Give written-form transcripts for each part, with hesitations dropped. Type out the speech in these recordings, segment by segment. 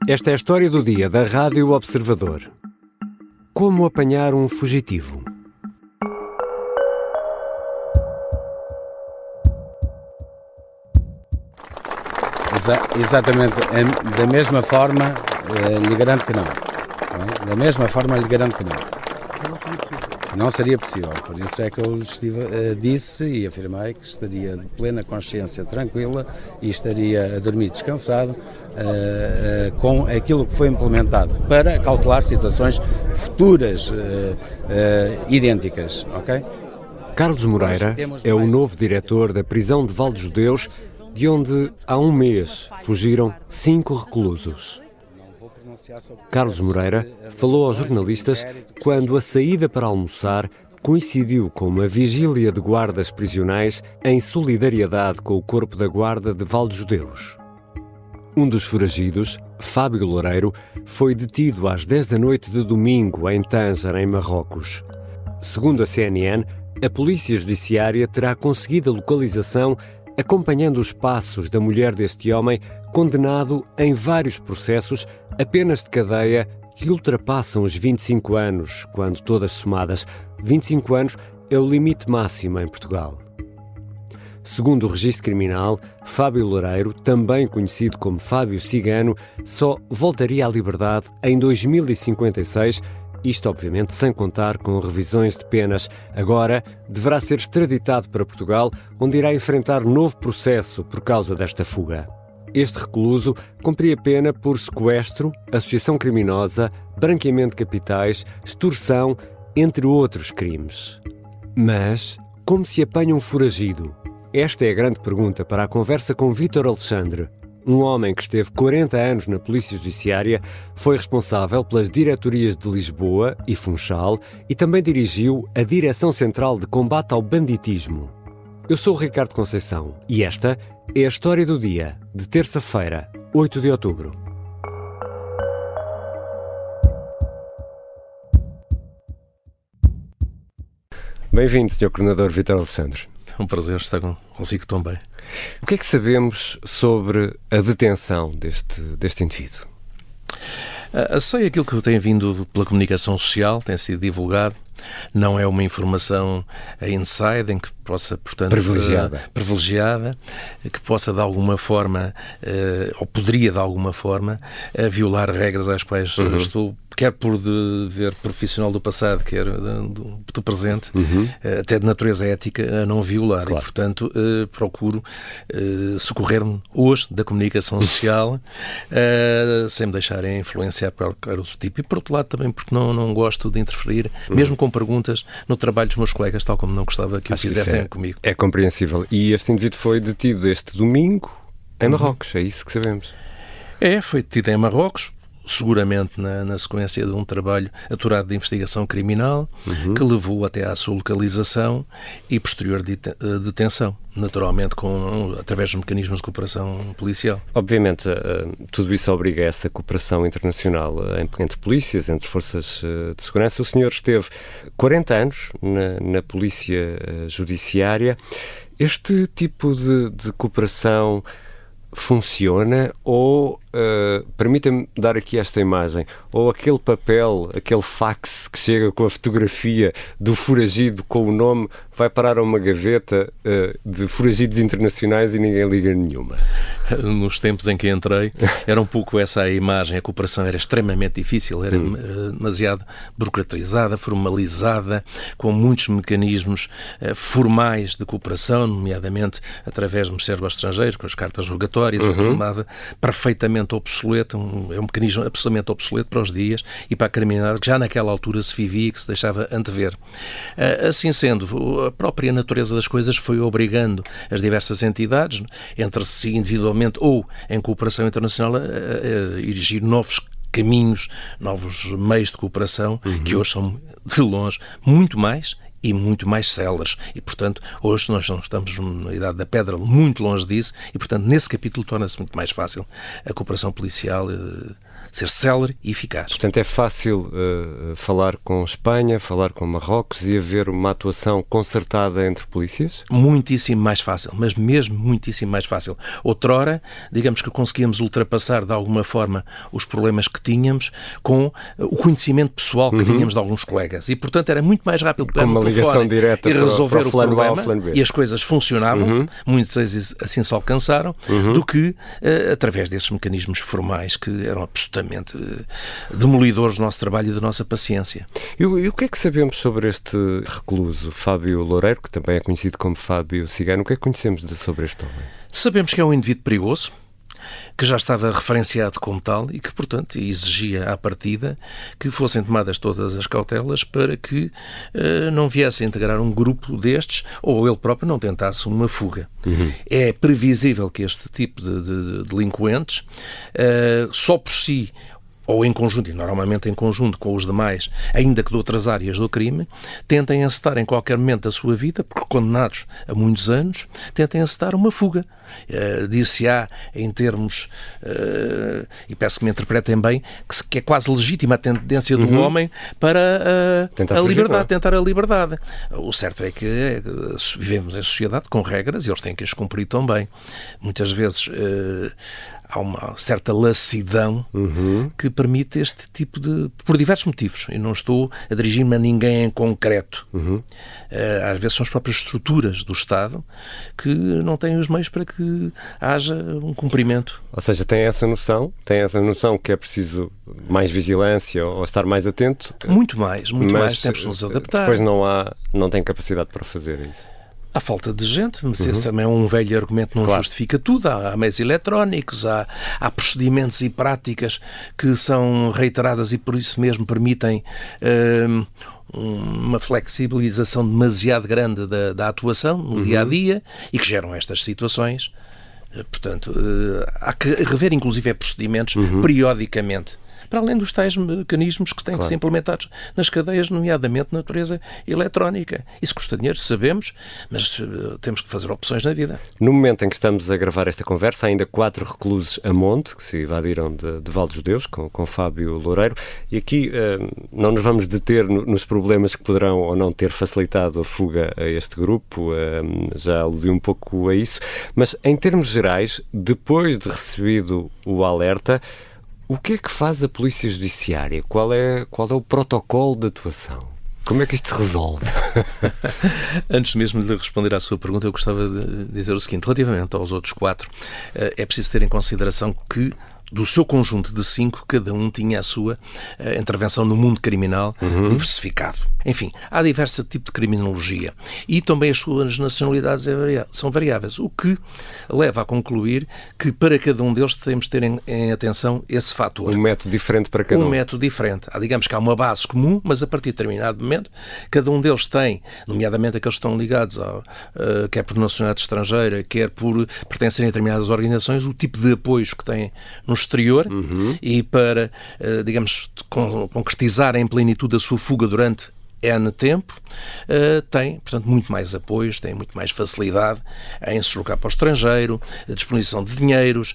Esta é a história do dia da Rádio Observador. Como apanhar um fugitivo? Exatamente, da mesma forma lhe garanto que não. Da mesma forma lhe garanto que não. Não seria possível. Por isso é que eu disse e afirmei que estaria de plena consciência tranquila e estaria a dormir descansado com aquilo que foi implementado para cautelar situações futuras idênticas, ok? Carlos Moreira é o novo diretor da prisão de Val de Judeus, de onde há um mês fugiram 5 reclusos. Carlos Moreira falou aos jornalistas quando a saída para almoçar coincidiu com uma vigília de guardas prisionais em solidariedade com o Corpo da Guarda de Val de Judeus. Um dos foragidos, Fábio Loureiro, foi detido às 10 da noite de domingo em Tânger, em Marrocos. Segundo a CNN, a Polícia Judiciária terá conseguido a localização acompanhando os passos da mulher deste homem, condenado em vários processos, a penas de cadeia que ultrapassam os 25 anos, quando todas somadas. 25 anos é o limite máximo em Portugal. Segundo o registro criminal, Fábio Loureiro, também conhecido como Fábio Cigano, só voltaria à liberdade em 2056, isto obviamente sem contar com revisões de penas. Agora deverá ser extraditado para Portugal, onde irá enfrentar novo processo por causa desta fuga. Este recluso cumpria pena por sequestro, associação criminosa, branqueamento de capitais, extorsão, entre outros crimes. Mas como se apanha um foragido? Esta é a grande pergunta para a conversa com Vítor Alexandre, um homem que esteve 40 anos na Polícia Judiciária, foi responsável pelas diretorias de Lisboa e Funchal e também dirigiu a Direção Central de Combate ao Banditismo. Eu sou o Ricardo Conceição e esta é a história do dia, de terça-feira, 8 de outubro. Bem-vindo, Sr. Coordenador Vítor Alexandre. É um prazer estar consigo também. O que é que sabemos sobre a detenção deste indivíduo? Sei aquilo que tem vindo pela comunicação social, tem sido divulgado. Não é uma informação inside, em que possa, portanto, privilegiada, que possa de alguma forma, ou poderia de alguma forma, violar regras às quais estou, quer por dever profissional do passado, quer do presente, até de natureza ética, a não violar. Claro. E, portanto, procuro socorrer-me hoje da comunicação social, sem me deixarem influenciar por qualquer outro tipo. E, por outro lado, também porque não gosto de interferir, mesmo com perguntas, no trabalho dos meus colegas, tal como não gostava que o fizessem comigo. É compreensível. E este indivíduo foi detido este domingo em Marrocos, é isso que sabemos? Foi detido em Marrocos, seguramente na sequência de um trabalho aturado de investigação criminal, que levou até à sua localização e posterior detenção, naturalmente através dos mecanismos de cooperação policial. Obviamente, tudo isso obriga a essa cooperação internacional entre polícias, entre forças de segurança. O senhor esteve 40 anos na Polícia Judiciária. Este tipo de cooperação funciona ou, permita-me dar aqui esta imagem, ou aquele papel, aquele fax que chega com a fotografia do foragido com o nome vai parar a uma gaveta de foragidos internacionais e ninguém liga nenhuma? Nos tempos em que entrei, era um pouco essa a imagem. A cooperação era extremamente difícil, era demasiado burocratizada, formalizada, com muitos mecanismos formais de cooperação, nomeadamente através do Ministério dos Estrangeiros, com as cartas rogatórias, o que tornava perfeitamente obsoleto, é um mecanismo absolutamente obsoleto para os dias e para a criminalidade que já naquela altura se vivia e que se deixava antever. Assim sendo, a própria natureza das coisas foi obrigando as diversas entidades, entre si individualmente ou em cooperação internacional, a erigir novos caminhos, novos meios de cooperação, que hoje são, de longe, muito mais e muito mais céleres. E, portanto, hoje nós não estamos na idade da pedra, muito longe disso, e, portanto, nesse capítulo torna-se muito mais fácil a cooperação policial ser célere e eficaz. Portanto, é fácil falar com Espanha, falar com Marrocos e haver uma atuação concertada entre polícias? Muitíssimo mais fácil, mas mesmo muitíssimo mais fácil. Outrora, digamos que conseguíamos ultrapassar de alguma forma os problemas que tínhamos com o conhecimento pessoal que tínhamos de alguns colegas. E, portanto, era muito mais rápido pegar uma ligação direta e resolver o problema, e as coisas funcionavam, muitos assim se alcançaram, do que através desses mecanismos formais que eram absolutamente demolidores do nosso trabalho e da nossa paciência. E o que é que sabemos sobre este recluso, Fábio Loureiro, que também é conhecido como Fábio Cigano? O que é que conhecemos sobre este homem? Sabemos que é um indivíduo perigoso, que já estava referenciado como tal e que, portanto, exigia à partida que fossem tomadas todas as cautelas para que não viesse a integrar um grupo destes ou ele próprio não tentasse uma fuga. É previsível que este tipo de delinquentes, só por si ou em conjunto, e normalmente em conjunto com os demais, ainda que de outras áreas do crime, tentem encetar em qualquer momento da sua vida, porque condenados a muitos anos, tentem encetar uma fuga. Dir-se-á em termos, e peço que me interpretem bem, que é quase legítima a tendência do homem para a liberdade, tentar a liberdade. O certo é que vivemos em sociedade com regras e eles têm que as cumprir também. Muitas vezes há uma certa lassidão que permite este tipo de... por diversos motivos. E não estou a dirigir-me a ninguém em concreto. Às vezes são as próprias estruturas do Estado que não têm os meios para que haja um cumprimento. Ou seja, tem essa noção que é preciso mais vigilância ou estar mais atento? Muito mais. Temos de nos adaptar. Depois não tem capacidade para fazer isso. Há falta de gente, mas esse também é um velho argumento, não justifica tudo. Há meios eletrónicos, há procedimentos e práticas que são reiteradas e por isso mesmo permitem uma flexibilização demasiado grande da atuação no dia-a-dia e que geram estas situações. Portanto, há que rever inclusive procedimentos periodicamente, para além dos tais mecanismos que têm de ser implementados nas cadeias, nomeadamente na natureza eletrónica. Isso custa dinheiro, sabemos, mas temos que fazer opções na vida. No momento em que estamos a gravar esta conversa, há ainda 4 reclusos a monte, que se evadiram de Val dos Deus, com Fábio Loureiro, e aqui não nos vamos deter nos problemas que poderão ou não ter facilitado a fuga a este grupo, já aludi um pouco a isso, mas em termos gerais, depois de recebido o alerta, o que é que faz a Polícia Judiciária? Qual é o protocolo de atuação? Como é que isto se resolve? Antes mesmo de responder à sua pergunta, eu gostava de dizer o seguinte. Relativamente aos outros 4, é preciso ter em consideração que do seu conjunto de 5, cada um tinha a sua intervenção no mundo criminal diversificado. Enfim, há diversos tipos de criminologia e também as suas nacionalidades são variáveis, o que leva a concluir que para cada um deles temos de ter em atenção esse fator. Um método diferente para cada um. Um método diferente. Digamos que há uma base comum, mas a partir de determinado momento, cada um deles tem, nomeadamente aqueles que estão ligados, quer por nacionalidade estrangeira, quer por pertencerem a determinadas organizações, o tipo de apoios que têm no exterior e para, digamos, concretizar em plenitude a sua fuga durante N tempo, tem, portanto, muito mais apoios, tem muito mais facilidade em se deslocar para o estrangeiro, a disposição de dinheiros,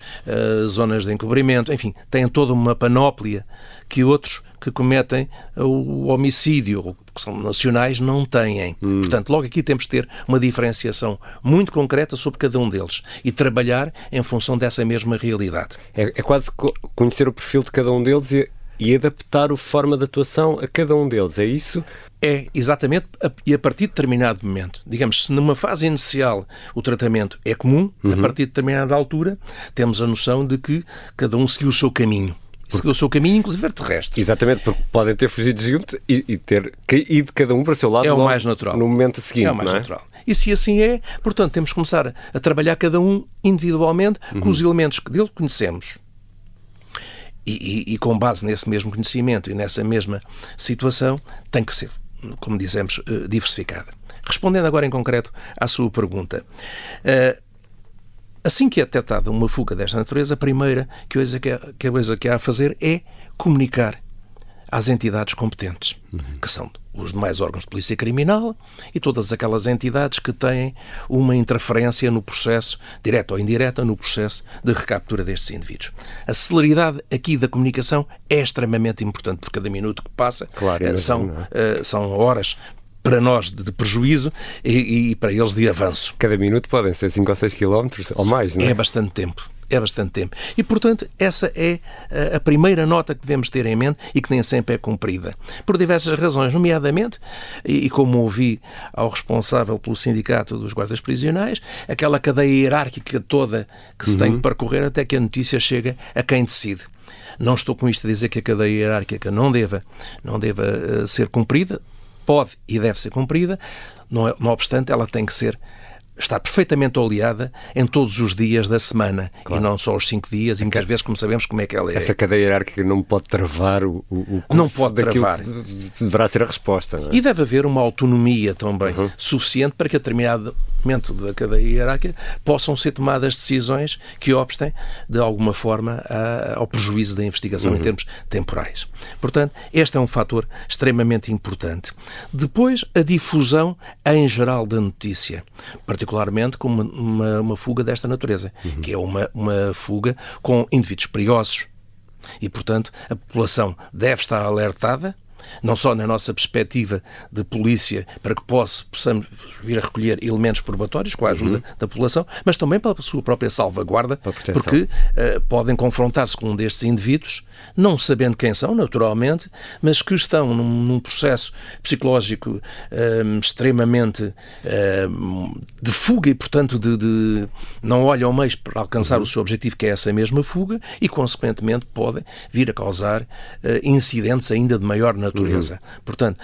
zonas de encobrimento, enfim, tem toda uma panóplia que outros que cometem o homicídio, que são nacionais, não têm. Portanto, logo aqui temos de ter uma diferenciação muito concreta sobre cada um deles e trabalhar em função dessa mesma realidade. É quase conhecer o perfil de cada um deles e adaptar a forma de atuação a cada um deles, é isso? É, exatamente, e a partir de determinado momento. Digamos, se numa fase inicial o tratamento é comum, a partir de determinada altura temos a noção de que cada um seguiu o seu caminho. Seguiu o seu caminho, inclusive terrestre. Exatamente, porque podem ter fugido junto e ter ido cada um para o seu lado. É o mais natural. No momento seguinte, é o mais natural. E se assim é, portanto, temos que começar a trabalhar cada um individualmente com os elementos que dele conhecemos. E com base nesse mesmo conhecimento e nessa mesma situação, tem que ser, como dizemos, diversificada. Respondendo agora em concreto à sua pergunta, assim que é detectada uma fuga desta natureza, a primeira coisa que há a fazer é comunicar às entidades competentes, que são os demais órgãos de polícia criminal e todas aquelas entidades que têm uma interferência no processo, direta ou indireta, no processo de recaptura destes indivíduos. A celeridade aqui da comunicação é extremamente importante, porque cada minuto que passa são horas para nós de prejuízo e para eles de avanço. Cada minuto podem ser 5 ou 6 quilómetros ou mais, não é? É bastante tempo. E, portanto, essa é a primeira nota que devemos ter em mente e que nem sempre é cumprida. Por diversas razões, nomeadamente, e como ouvi ao responsável pelo Sindicato dos Guardas Prisionais, aquela cadeia hierárquica toda que se tem que percorrer até que a notícia chega a quem decide. Não estou com isto a dizer que a cadeia hierárquica não deva ser cumprida. Pode e deve ser cumprida, não obstante, ela tem que estar perfeitamente oleada em todos os dias da semana, claro. E não só os 5 dias, e muitas vezes, como sabemos, como é que ela é. Essa cadeia hierárquica não pode travar o curso. Não pode travar. Deverá ser a resposta, não é? E deve haver uma autonomia também suficiente para que a determinado momento da cadeia hierárquica possam ser tomadas decisões que obstem, de alguma forma, ao prejuízo da investigação em termos temporais. Portanto, este é um fator extremamente importante. Depois, a difusão em geral da notícia, particularmente com uma fuga desta natureza, que é uma fuga com indivíduos perigosos. E, portanto, a população deve estar alertada, não só na nossa perspectiva de polícia, para que possamos vir a recolher elementos probatórios com a ajuda da população, mas também para a sua própria salvaguarda, porque podem confrontar-se com um destes indivíduos, não sabendo quem são, naturalmente, mas que estão num processo psicológico extremamente de fuga e, portanto, de não olham meios para alcançar o seu objetivo, que é essa mesma fuga, e, consequentemente, podem vir a causar incidentes ainda de maior natureza. Portanto,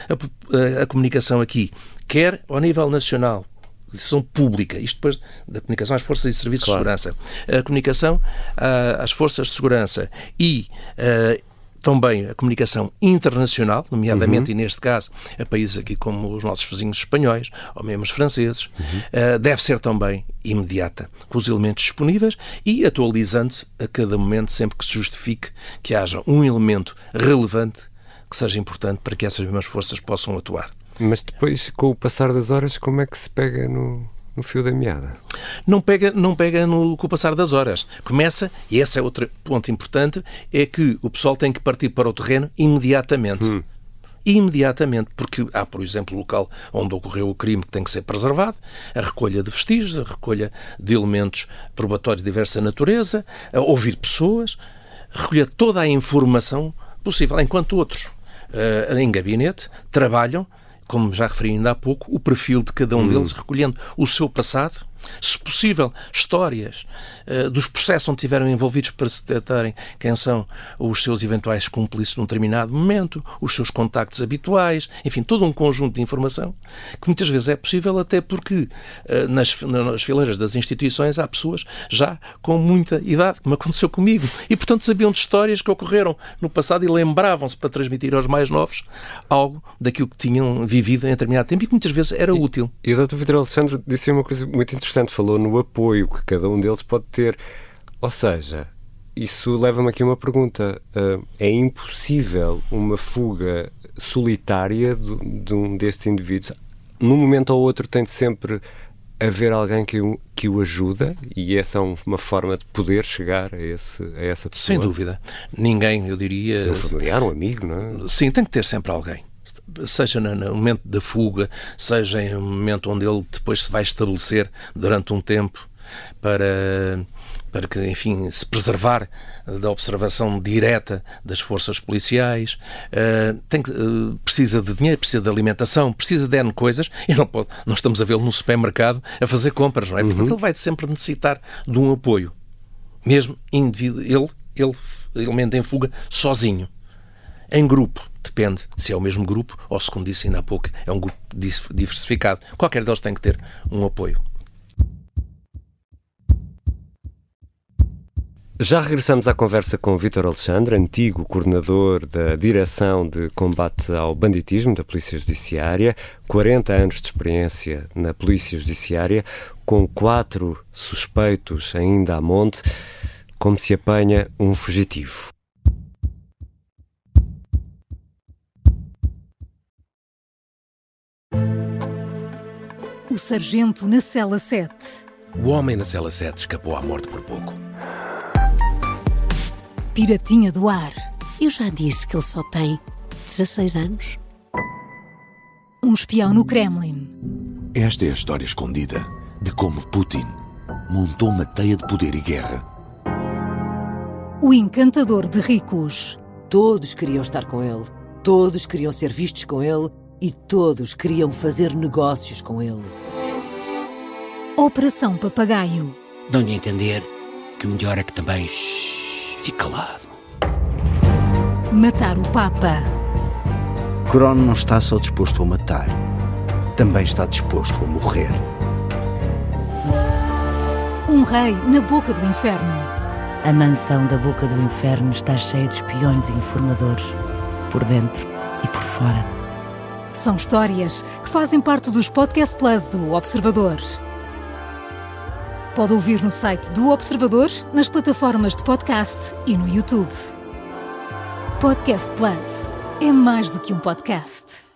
a comunicação aqui, quer ao nível nacional, decisão pública, isto depois da comunicação às forças e serviços de segurança, a comunicação às forças de segurança e também a comunicação internacional, nomeadamente, e neste caso, a países aqui como os nossos vizinhos espanhóis, ou mesmo os franceses, deve ser também imediata, com os elementos disponíveis e atualizando-se a cada momento, sempre que se justifique que haja um elemento relevante que seja importante para que essas mesmas forças possam atuar. Mas depois, com o passar das horas, como é que se pega no fio da meada? Não pega com o passar das horas. Começa, e esse é outro ponto importante, é que o pessoal tem que partir para o terreno imediatamente. Imediatamente, porque há, por exemplo, o local onde ocorreu o crime que tem que ser preservado, a recolha de vestígios, a recolha de elementos probatórios de diversa natureza, a ouvir pessoas, recolher toda a informação possível, enquanto outros em gabinete trabalham, como já referi ainda há pouco, o perfil de cada um deles, recolhendo o seu passado, se possível, histórias dos processos onde estiveram envolvidos para se detectarem quem são os seus eventuais cúmplices num determinado momento, os seus contactos habituais, enfim, todo um conjunto de informação que muitas vezes é possível até porque nas fileiras das instituições há pessoas já com muita idade, como aconteceu comigo, e portanto sabiam de histórias que ocorreram no passado e lembravam-se para transmitir aos mais novos algo daquilo que tinham vivido em determinado tempo e que muitas vezes era útil. E o Dr. Vítor Alexandre disse uma coisa muito interessante, falou no apoio que cada um deles pode ter. Ou seja, isso leva-me aqui a uma pergunta. É impossível uma fuga solitária de um destes indivíduos? Num momento ou outro tem de sempre haver alguém que o ajuda, e essa é uma forma de poder chegar a essa pessoa? Sem dúvida. Ninguém, eu diria... Se é um familiar, um amigo, não é? Sim, tem que ter sempre alguém. Seja no momento da fuga, seja em um momento onde ele depois se vai estabelecer durante um tempo para que, enfim, se preservar da observação direta das forças policiais, precisa de dinheiro, precisa de alimentação, precisa de N coisas, e não estamos a vê-lo no supermercado a fazer compras, não é? Portanto, ele vai sempre necessitar de um apoio, mesmo indivíduo, ele elemento em fuga, sozinho. Em grupo, depende se é o mesmo grupo ou, se, como disse ainda há pouco, é um grupo diversificado. Qualquer deles tem que ter um apoio. Já regressamos à conversa com Vítor Alexandre, antigo coordenador da Direção de Combate ao Banditismo da Polícia Judiciária, 40 anos de experiência na Polícia Judiciária, com 4 suspeitos ainda à monte. Como se apanha um fugitivo? O sargento na cela 7. O homem na cela 7 escapou à morte por pouco. Piratinha do ar. Eu já disse que ele só tem 16 anos. Um espião no Kremlin. Esta é a história escondida de como Putin montou uma teia de poder e guerra. O encantador de ricos. Todos queriam estar com ele, todos queriam ser vistos com ele e todos queriam fazer negócios com ele. Operação Papagaio. Dão-lhe a entender que o melhor é que também fique calado. Matar o Papa. Crono não está só disposto a matar, também está disposto a morrer. Um rei na boca do inferno. A mansão da boca do inferno está cheia de espiões e informadores, por dentro e por fora. São histórias que fazem parte dos Podcast Plus do Observador. Pode ouvir no site do Observador, nas plataformas de podcast e no YouTube. Podcast Plus é mais do que um podcast.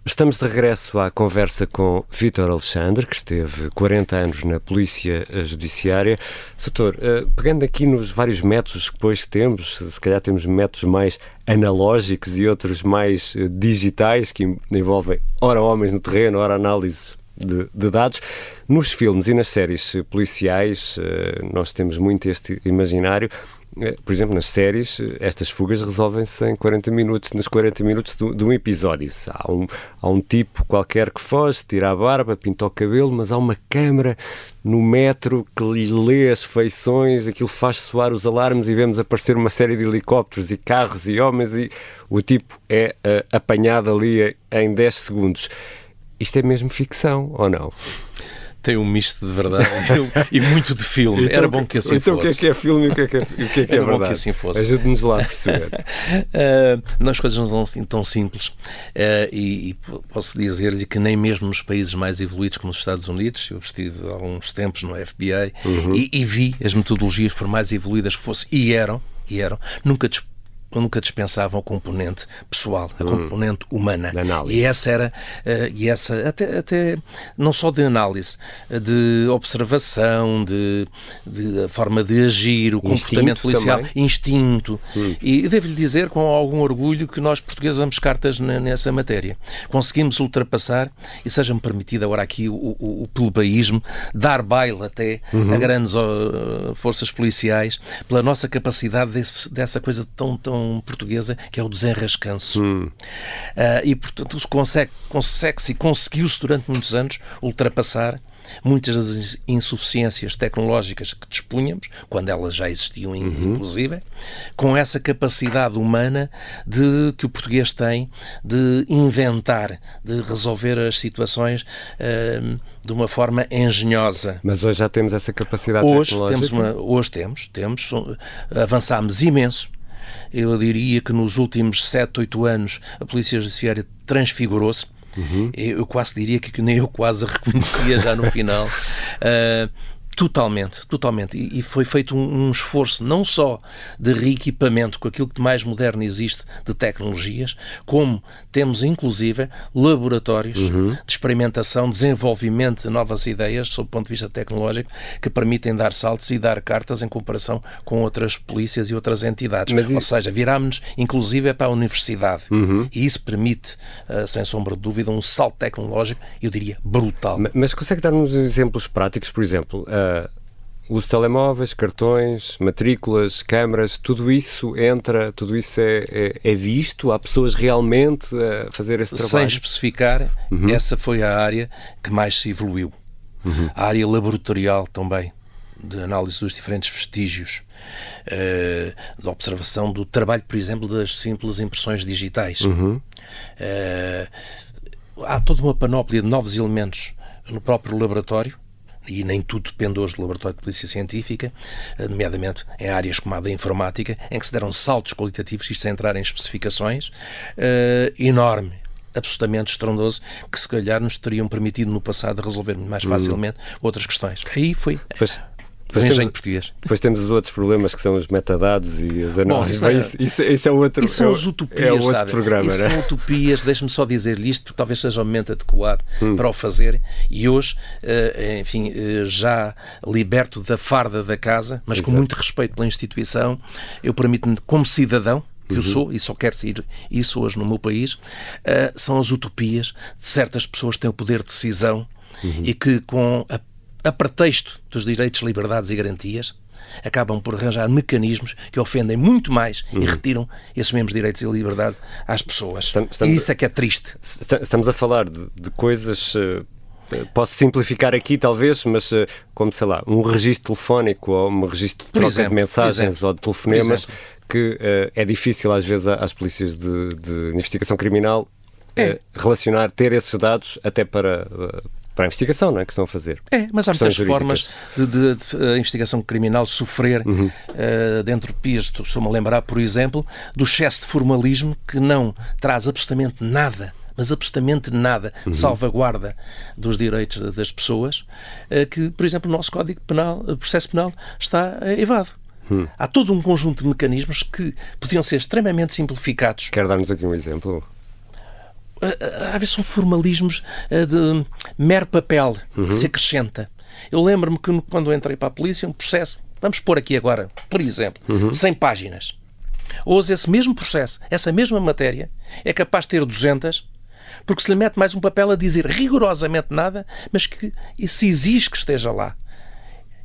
Estamos de regresso à conversa com Vítor Alexandre, que esteve 40 anos na Polícia Judiciária. Soutor, pegando aqui nos vários métodos que depois temos, se calhar temos métodos mais analógicos e outros mais digitais, que envolvem ora homens no terreno, ora análise de dados. Nos filmes e nas séries policiais nós temos muito este imaginário. Por exemplo, nas séries, estas fugas resolvem-se em 40 minutos, nos 40 minutos de um episódio. Há um tipo qualquer que foge, tira a barba, pinta o cabelo, mas há uma câmara no metro que lhe lê as feições, aquilo faz soar os alarmes e vemos aparecer uma série de helicópteros e carros e homens e o tipo é apanhado ali em 10 segundos. Isto é mesmo ficção, ou não? Tem um misto de verdade e muito de filme. Então, era bom que assim então, fosse. Então o que é filme e o que é verdade? Era bom que assim fosse. Ajude-nos lá a perceber. As coisas não são assim tão simples. E posso dizer-lhe que nem mesmo nos países mais evoluídos como os Estados Unidos, eu estive há alguns tempos no FBI e vi as metodologias, por mais evoluídas que fossem, e eram, nunca dispensavam a componente pessoal, a componente humana. E essa era, até não só de análise, de observação, de a forma de agir, o comportamento policial, também. Instinto. E devo-lhe dizer com algum orgulho que nós portugueses damos cartas nessa matéria. Conseguimos ultrapassar, e seja-me permitido agora aqui o plebeísmo, dar baile até a grandes forças policiais, pela nossa capacidade dessa coisa tão portuguesa, que é o desenrascanço. E, portanto, consegue-se e conseguiu-se durante muitos anos ultrapassar muitas das insuficiências tecnológicas que dispunhamos, quando elas já existiam, inclusive, com essa capacidade humana que o português tem de inventar, de resolver as situações de uma forma engenhosa. Mas hoje já temos essa capacidade tecnológica? Hoje temos. Avançámos imenso. Eu diria que nos últimos 7, 8 anos a Polícia Judiciária transfigurou-se. Eu quase diria que nem eu quase a reconhecia já no final. Totalmente. E foi feito um esforço não só de reequipamento com aquilo que de mais moderno existe de tecnologias, como temos inclusive laboratórios de experimentação, desenvolvimento de novas ideias sob o ponto de vista tecnológico que permitem dar saltos e dar cartas em comparação com outras polícias e outras entidades. Ou seja, virámos-nos inclusive para a universidade. E isso permite, sem sombra de dúvida, um salto tecnológico, eu diria, brutal. Mas consegue dar-nos exemplos práticos, por exemplo, uso de telemóveis, cartões, matrículas, câmaras, tudo isso é visto? Há pessoas realmente a fazer esse trabalho? Sem especificar, essa foi a área que mais se evoluiu. A área laboratorial também, de análise dos diferentes vestígios, da observação do trabalho, por exemplo, das simples impressões digitais. Há toda uma panóplia de novos elementos no próprio laboratório, e nem tudo depende hoje do Laboratório de Polícia Científica, nomeadamente em áreas como a da informática, em que se deram saltos qualitativos, isto sem entrar em especificações, enorme, absolutamente estrondoso, que se calhar nos teriam permitido no passado resolver mais facilmente outras questões. Aí foi... o engenho português. Depois temos os outros problemas que são os metadados e as análises. Isso é outro. Isso são as utopias, é outro sabe? programa, isso são utopias. Deixe-me só dizer-lhe isto, porque talvez seja o momento adequado para o fazer. E hoje, enfim, já liberto da farda da casa, mas com muito respeito pela instituição, eu permito-me, como cidadão, que eu sou, e só quero ser isso hoje no meu país, são as utopias de certas pessoas que têm o poder de decisão e que, com a pretexto dos direitos, liberdades e garantias, acabam por arranjar mecanismos que ofendem muito mais e retiram esses mesmos direitos e liberdade às pessoas. E isso é que é triste. Estamos a falar de coisas... Posso simplificar aqui, talvez, mas como, sei lá, um registro telefónico ou um registro de troca de mensagens ou de telefonemas que é difícil às vezes às polícias de investigação criminal ter esses dados até para a investigação, não é? Que estão a fazer. Mas há muitas formas de a investigação criminal sofrer dentro de pias. Estou-me a lembrar, por exemplo, do excesso de formalismo que não traz absolutamente nada, mas absolutamente nada de salvaguarda dos direitos das pessoas, que, por exemplo, o nosso Código Penal, Processo Penal, está evado. Há todo um conjunto de mecanismos que podiam ser extremamente simplificados. Quer dar-nos aqui um exemplo? Às vezes são formalismos de mero papel que se acrescenta. Eu lembro-me que quando entrei para a polícia, um processo, vamos pôr aqui agora, por exemplo, 100 páginas. Hoje esse mesmo processo, essa mesma matéria, é capaz de ter 200, porque se lhe mete mais um papel a dizer rigorosamente nada, mas que se exige que esteja lá.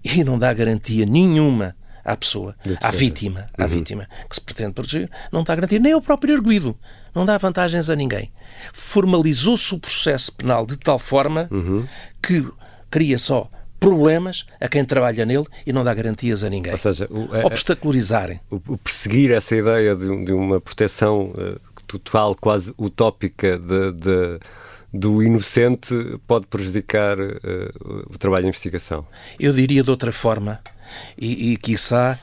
E não dá garantia nenhuma à pessoa, à vítima, que se pretende proteger, não dá garantia nem ao próprio arguido, não dá vantagens a ninguém. Formalizou-se o processo penal de tal forma que cria só problemas a quem trabalha nele e não dá garantias a ninguém. Ou seja, obstacularizarem. O perseguir essa ideia de uma proteção total, quase utópica do inocente pode prejudicar o trabalho de investigação. Eu diria de outra forma, e quiçá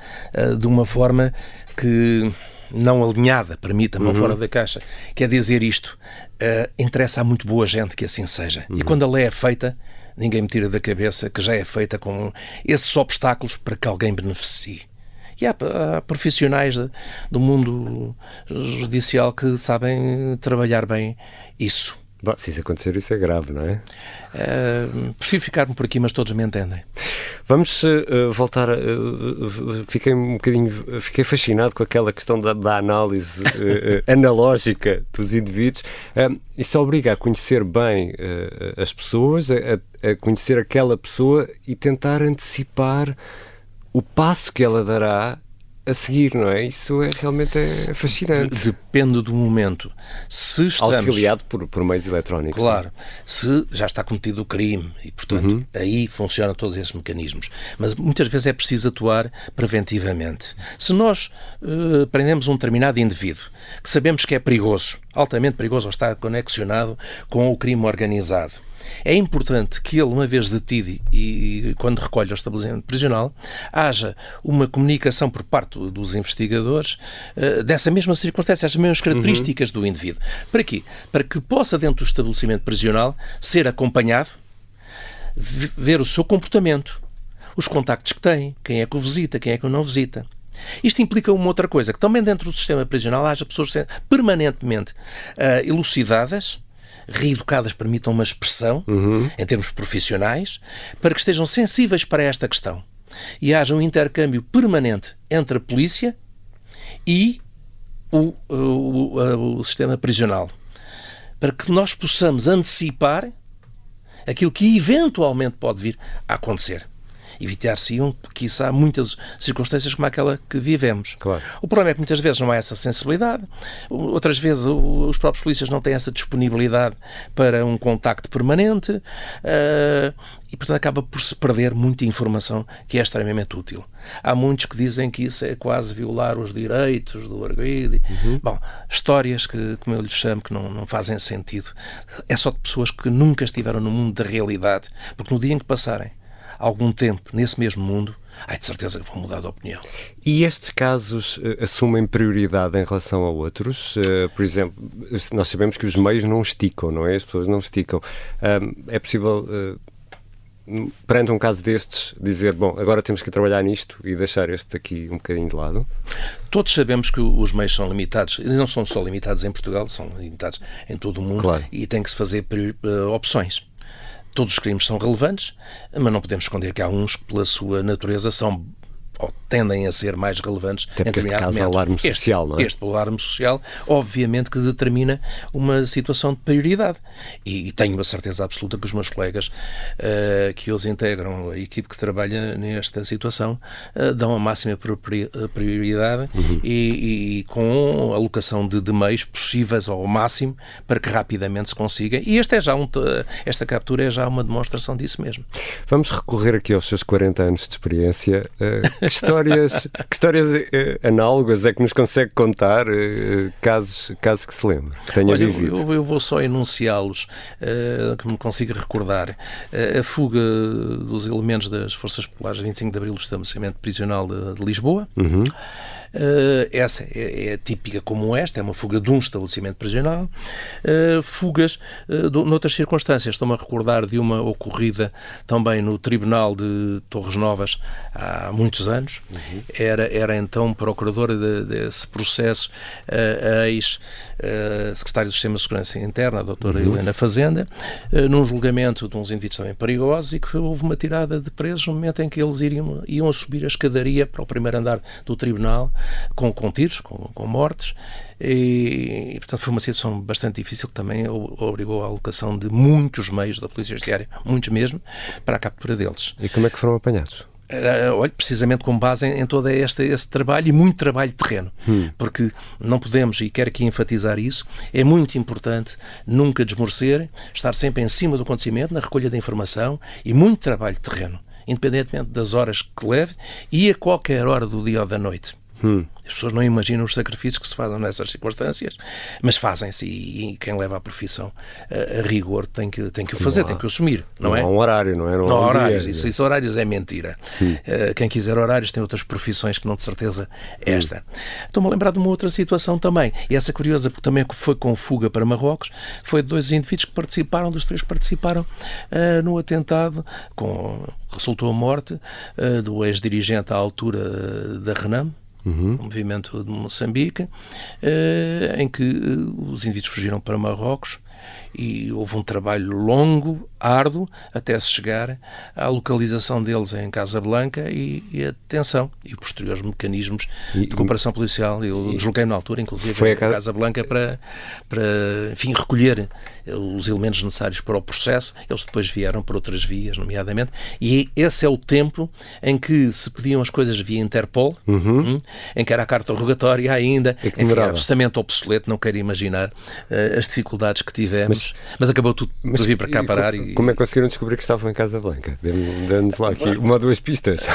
de uma forma que não alinhada, permita-me, fora da caixa, quer dizer isto, interessa a muito boa gente que assim seja. E quando a lei é feita, ninguém me tira da cabeça que já é feita com esses obstáculos para que alguém beneficie. E há profissionais do mundo judicial que sabem trabalhar bem isso. Bom, se isso acontecer, isso é grave, não é? Prefiro ficar-me por aqui, mas todos me entendem. Vamos voltar. Fiquei fascinado com aquela questão da análise analógica dos indivíduos. Isso obriga a conhecer bem as pessoas, a conhecer aquela pessoa e tentar antecipar o passo que ela dará a seguir, não é? Isso realmente é fascinante. Depende do momento. Se estamos... Auxiliado por meios eletrónicos. Claro. Se já está cometido o crime e, portanto, aí funcionam todos esses mecanismos. Mas muitas vezes é preciso atuar preventivamente. Se nós prendemos um determinado indivíduo que sabemos que é perigoso, altamente perigoso, ou está conexionado com o crime organizado, é importante que ele, uma vez detido e quando recolhe o estabelecimento prisional, haja uma comunicação por parte dos investigadores dessa mesma circunstância, as mesmas características do indivíduo. Para quê? Para que possa, dentro do estabelecimento prisional, ser acompanhado, ver o seu comportamento, os contactos que tem, quem é que o visita, quem é que o não visita. Isto implica uma outra coisa, que também dentro do sistema prisional haja pessoas permanentemente elucidadas, reeducadas, permitam uma expressão, em termos profissionais, para que estejam sensíveis para esta questão. E haja um intercâmbio permanente entre a polícia e o sistema prisional, para que nós possamos antecipar aquilo que eventualmente pode vir a acontecer. Evitar-se-iam, quiçá, muitas circunstâncias como aquela que vivemos. Claro. O problema é que muitas vezes não há essa sensibilidade, outras vezes os próprios polícias não têm essa disponibilidade para um contacto permanente e, portanto, acaba por se perder muita informação que é extremamente útil. Há muitos que dizem que isso é quase violar os direitos do arguido. Bom, histórias que, como eu lhes chamo, que não fazem sentido. É só de pessoas que nunca estiveram no mundo da realidade, porque no dia em que passarem algum tempo nesse mesmo mundo, de certeza que vão mudar de opinião. E estes casos assumem prioridade em relação a outros? Por exemplo, nós sabemos que os meios não esticam, não é? As pessoas não esticam. É possível perante um caso destes, dizer, bom, agora temos que trabalhar nisto e deixar este aqui um bocadinho de lado? Todos sabemos que os meios são limitados, e não são só limitados em Portugal, são limitados em todo o mundo, claro. E tem que se fazer opções. Todos os crimes são relevantes, mas não podemos esconder que há uns que, pela sua natureza, são ou tendem a ser mais relevantes em determinado momento. Este caso, alarme social, não é? Este alarme social, obviamente que determina uma situação de prioridade. E tenho a certeza absoluta que os meus colegas que os integram, a equipe que trabalha nesta situação, dão a máxima prioridade e com alocação de meios possíveis ao máximo para que rapidamente se consiga. E esta captura é já uma demonstração disso mesmo. Vamos recorrer aqui aos seus 40 anos de experiência. Que histórias análogas é que nos consegue contar, casos que se lembre, que tenha vivido? Eu vou só enunciá-los, que me consiga recordar. A fuga dos elementos das Forças Populares 25 de Abril do estabelecimento prisional de Lisboa. Essa é típica como esta, é uma fuga de um estabelecimento prisional. Fugas noutras circunstâncias. Estou-me a recordar de uma ocorrida também no Tribunal de Torres Novas há muitos anos. Era então procuradora desse processo a ex-secretária do Sistema de Segurança Interna, a doutora Helena Fazenda, num julgamento de uns indivíduos também perigosos, e que houve uma tirada de presos no momento em que eles iam a subir a escadaria para o primeiro andar do tribunal, com tiros, com mortes, e portanto foi uma situação bastante difícil que também obrigou à alocação de muitos meios da Polícia Judiciária, muitos mesmo, para a captura deles. E como é que foram apanhados? Olha, precisamente com base em todo esse trabalho e muito trabalho de terreno, porque não podemos, e quero aqui enfatizar isso, é muito importante nunca desmorecer, estar sempre em cima do acontecimento, na recolha da informação, e muito trabalho de terreno, independentemente das horas que leve e a qualquer hora do dia ou da noite. As pessoas não imaginam os sacrifícios que se fazem nessas circunstâncias, mas fazem-se, e quem leva a profissão a rigor tem que o fazer, tem que o assumir, não é? Não há um horário, não é? Não há horários, isso horários é mentira. Quem quiser horários tem outras profissões que não de certeza esta. Estou-me a lembrar de uma outra situação também, e essa curiosa, porque também foi com fuga para Marrocos, foi de 2 indivíduos que participaram, dos 3 que participaram no atentado, resultou a morte do ex-dirigente à altura da Renam, o movimento de Moçambique, em que os indivíduos fugiram para Marrocos e houve um trabalho longo, árduo, até se chegar à localização deles em Casablanca e a detenção e posteriores mecanismos de cooperação policial. Eu desloquei-me na altura, inclusive, a Casablanca para enfim, recolher os elementos necessários para o processo. Eles depois vieram por outras vias, nomeadamente, e esse é o tempo em que se pediam as coisas via Interpol, em que era a carta rogatória ainda, enfim, era absolutamente obsoleto, não quero imaginar as dificuldades que tivemos, mas acabou tudo por vir para cá parar. Como é que conseguiram descobrir que estavam em Casablanca? Dê-nos lá aqui uma ou duas pistas.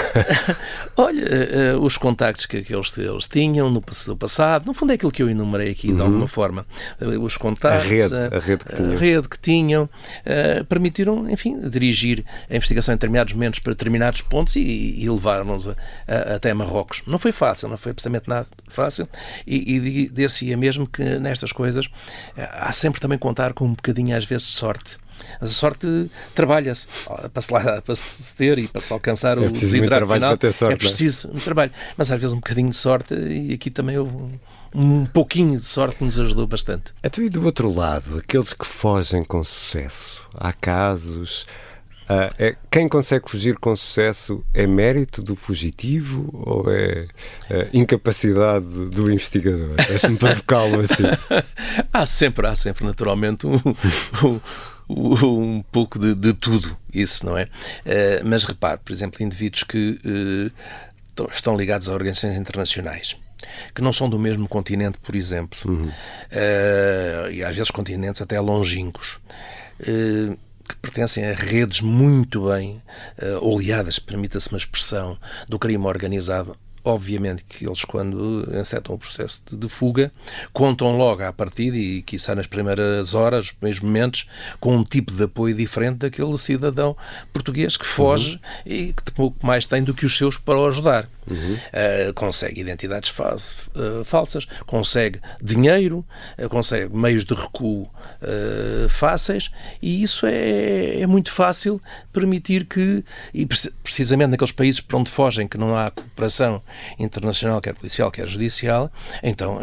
Olha, os contactos que eles tinham no passado, no fundo é aquilo que eu enumerei aqui de alguma forma. Os contactos, a rede que tinham, permitiram, enfim, dirigir a investigação em determinados momentos para determinados pontos e levar-nos até Marrocos. Não foi fácil, não foi absolutamente nada fácil, e dir-se-ia mesmo que nestas coisas há sempre também contar com um bocadinho às vezes de sorte. A sorte trabalha-se para se ter e para se alcançar o desidrato final. É preciso um trabalho, mas às vezes um bocadinho de sorte, e aqui também houve um pouquinho de sorte que nos ajudou bastante. Então, e do outro lado, aqueles que fogem com sucesso? Há casos... quem consegue fugir com sucesso é mérito do fugitivo ou é incapacidade do investigador? Deixa-me provocá-lo assim. Há sempre naturalmente um pouco de tudo isso, não é? Mas repare, por exemplo, indivíduos que estão ligados a organizações internacionais, que não são do mesmo continente, por exemplo, e às vezes continentes até longínquos, que pertencem a redes muito bem oleadas, permita-se uma expressão, do crime organizado. Obviamente que eles, quando encetam o processo de fuga, contam logo à partida e, quiçá nas primeiras horas, nos primeiros momentos, com um tipo de apoio diferente daquele cidadão português que foge e que pouco mais tem do que os seus para o ajudar. Consegue identidades falsas, consegue dinheiro, consegue meios de recuo fáceis, e isso é muito fácil permitir que, e precisamente naqueles países para onde fogem, que não há cooperação internacional, quer policial, quer judicial, então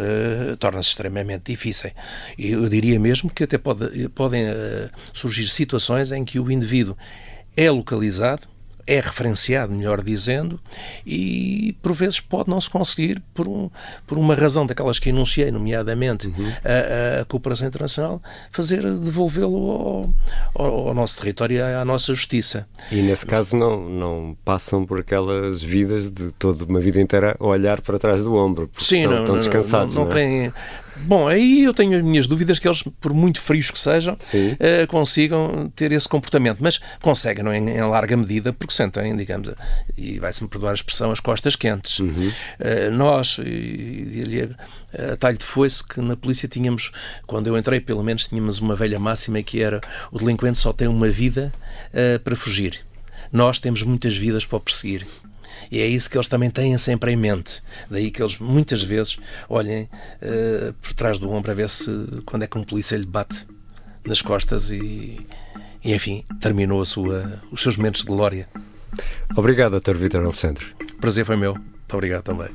torna-se extremamente difícil. Eu diria mesmo que até podem surgir situações em que o indivíduo é localizado, é referenciado, melhor dizendo, e por vezes pode não se conseguir por uma razão daquelas que enunciei, nomeadamente a cooperação internacional, devolvê-lo ao nosso território e à nossa justiça. E nesse caso não passam por aquelas vidas de toda uma vida inteira a olhar para trás do ombro, porque sim, estão descansados. Não têm... Bom, aí eu tenho as minhas dúvidas que eles, por muito frios que sejam, consigam ter esse comportamento, mas conseguem em larga medida, porque sentem, digamos, e vai-se-me perdoar a expressão, as costas quentes. Nós, a talho de foice, que na polícia tínhamos, quando eu entrei pelo menos, tínhamos uma velha máxima que era: o delinquente só tem uma vida para fugir. Nós temos muitas vidas para o perseguir. E é isso que eles também têm sempre em mente. Daí que eles muitas vezes olhem por trás do ombro a ver quando é que um polícia lhe bate nas costas e enfim, terminou os seus momentos de glória. Obrigado, Dr. Vítor Alexandre. O prazer foi meu. Muito obrigado também.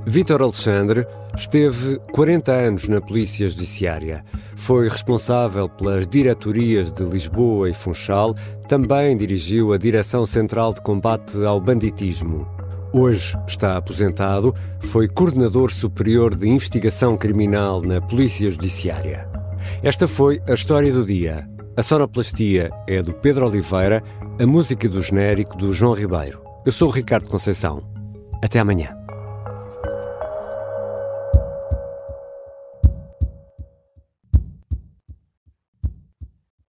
Vítor Alexandre esteve 40 anos na Polícia Judiciária. Foi responsável pelas diretorias de Lisboa e Funchal, também dirigiu a Direção Central de Combate ao Banditismo. Hoje está aposentado, foi coordenador superior de investigação criminal na Polícia Judiciária. Esta foi a história do dia. A sonoplastia é do Pedro Oliveira, a música do genérico do João Ribeiro. Eu sou o Ricardo Conceição. Até amanhã.